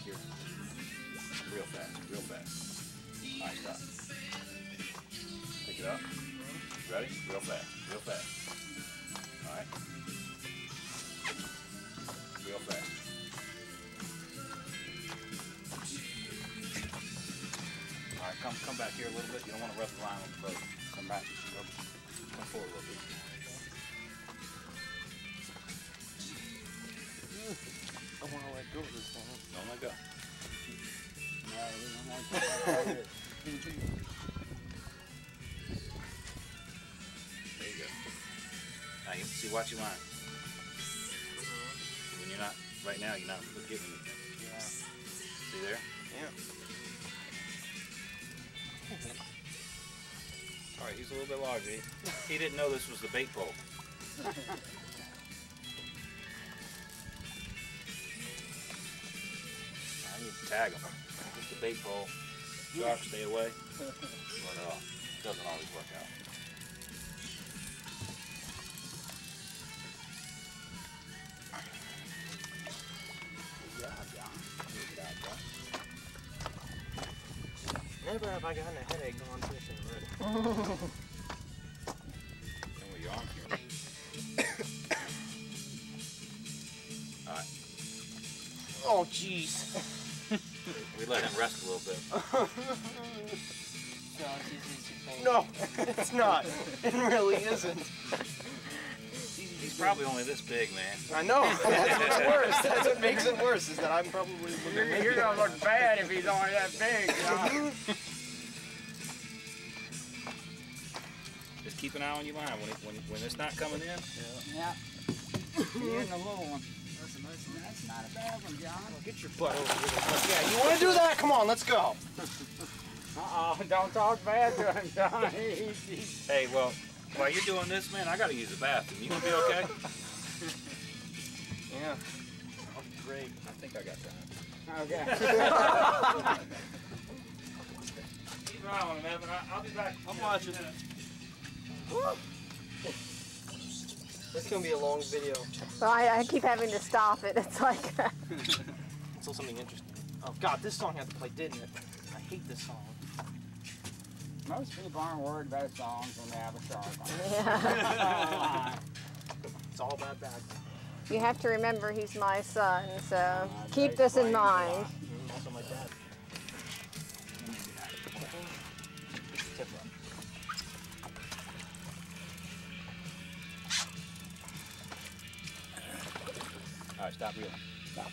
here. Real fast, real fast. Alright, stop. Pick it up. Ready? Real fast, real fast. Alright. Real fast. Alright, come back here a little bit. You don't want to rub the line on the boat. Come back. Come forward a little bit. I want to let go of this one. Don't let go. No, we don't want to There you go. Now you see, watch your line. When you're not, right now, you're not getting anything. Yeah. See there? Yeah. All right, he's a little bit larger. He didn't know this was the bait pole. I need to tag him. Just the bait pole. Shark, stay away. But it doesn't always work out. Good job, John. Good job, John. Never have I gotten a headache going fishing already. And with your arm here. Alright. Oh, jeez. We let him rest a little bit. No, it's not. It really isn't. He's probably only this big, man. I know. That's what's worse. That's what makes it worse, is that I'm probably... You're going to look bad if he's only that big, John. Just keep an eye on your line when it's not coming in. Yeah. You're in the little one. That's a nice one. That's not a bad one, John. Oh, get your butt over here. Yeah, you want to do that? Come on, let's go. Don't talk bad to him, John. Hey, well, while you're doing this, man, I got to use the bathroom. You gonna be okay? Yeah. Oh, great. I think I got time. Okay. Keep an eye on him, Evan. I'll be back. I'm watching. This is going to be a long video. Well, I keep having to stop it. It's like... Until something interesting. Oh, God, this song had to play, didn't it? I hate this song. Most people aren't worried about songs when they have a shark on it. Yeah. It's all about that. You have to remember he's my son, so keep this in mind. Also my dad. Tip up. All right, stop reeling. Stop.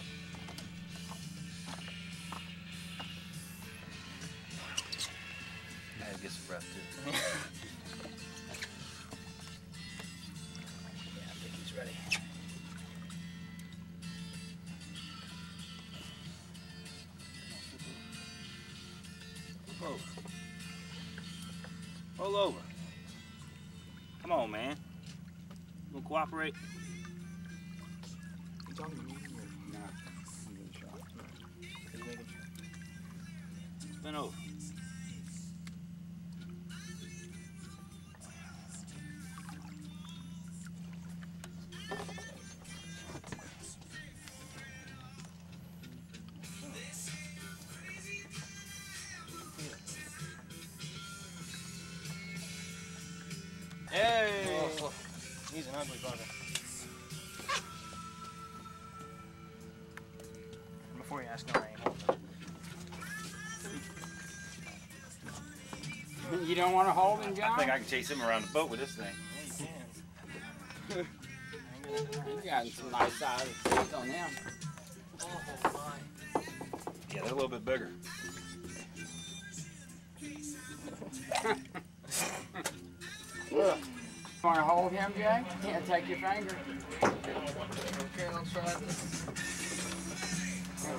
I had to get some breath too. Yeah, I think he's ready. Flip over. Roll over. Come on, man. You gonna cooperate? He's on the knee. No, I'm getting shot. He's making sure. Bend over. Hey! Oh, he's an ugly bugger. Before you ask, no, I ain't holding it. You don't want to hold him, John? I think I can chase him around the boat with this thing. Yeah, you can. You got some nice sized teeth on them. Oh, my. Yeah, they're a little bit bigger. Want to hold him, Jay? Yeah, take your finger. Okay, I'll try this.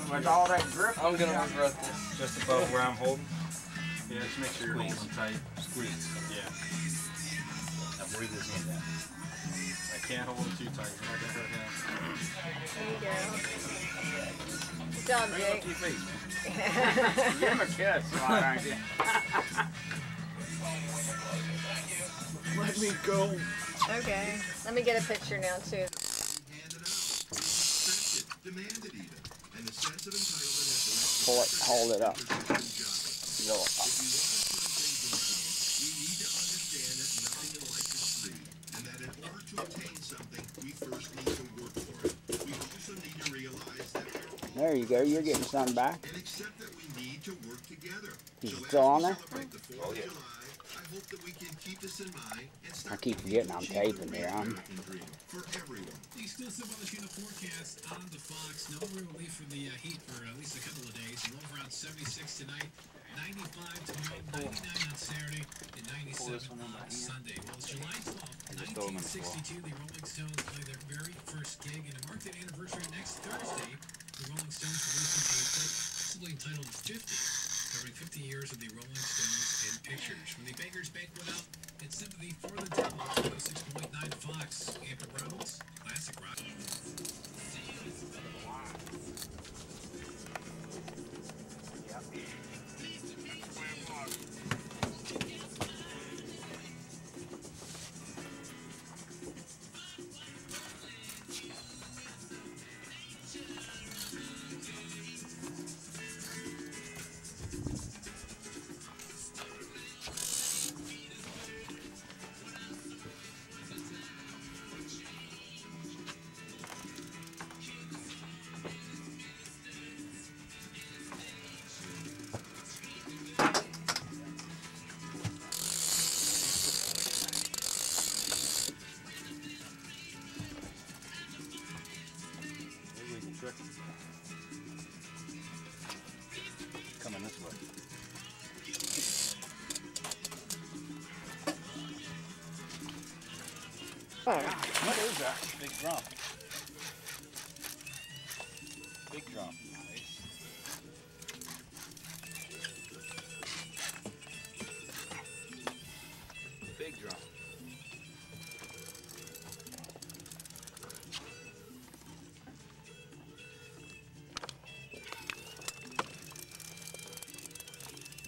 With all that grip. I'm gonna regret this. Just above where I'm holding. Yeah, just make sure you're holding them tight. Squeeze. Yeah. Now breathe this hand down. I can't hold them too tight. You're not gonna hurt him. There you go. Good job, Bring it up to Jake. your face, man. Give him a kiss, why don't you? Let me go. Okay. Let me get a picture now, too. Demanded even, and the sense of entitlement has pull it, hold it up. Go up. There you go, you're getting some back. Is it still on there? Oh, yeah. I keep forgetting I'm taping here. Still some other tuna forecast on the Fox. No real relief for the heat for at least a couple of days. Low around 76 tonight, 95 tomorrow, 99 on Saturday, and 97 on Sunday. Well, it's July 12th, 1962. The Rolling Stones play their very first gig, and to mark that anniversary next Thursday, the Rolling Stones released a book simply entitled 50, covering 50 years of the Rolling Stones in pictures. From the Baker's Banquet out in sympathy for the devil, 6.9 Fox, Hampton Roads, classic rock. Coming this way. What is that? Big drum. Big drum. Big drum.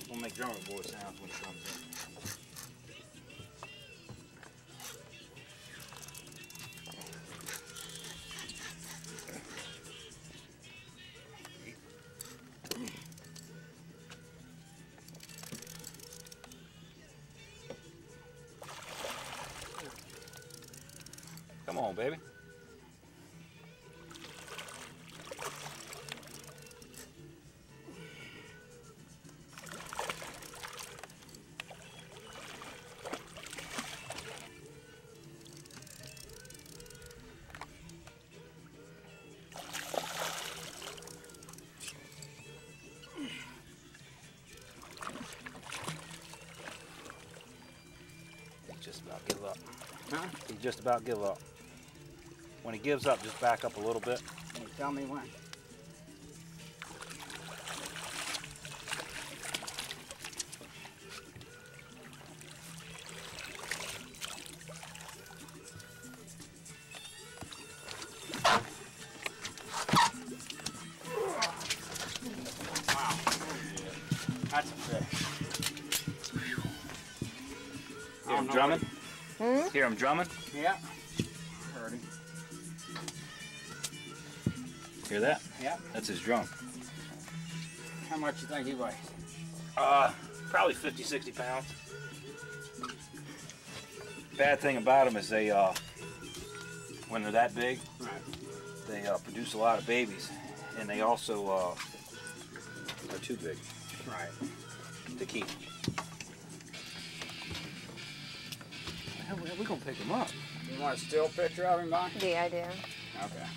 We'll make drummer boy sounds when he comes in. Come on, baby. Just about give up. Huh? He just about give up. When he gives up, just back up a little bit. Can you tell me when? Wow. That's a fish. Hear him drumming? Hmm? Hear him drumming? Yeah. Heard him. Hear that? Yeah. That's his drum. How much you think he weighs? Probably 50, 60 pounds. Bad thing about them is they, when they're that big, Right. they produce a lot of babies, and they also are too big Right. to keep. We're gonna pick him up. You want a still picture of him, Bonnie? The idea. Okay.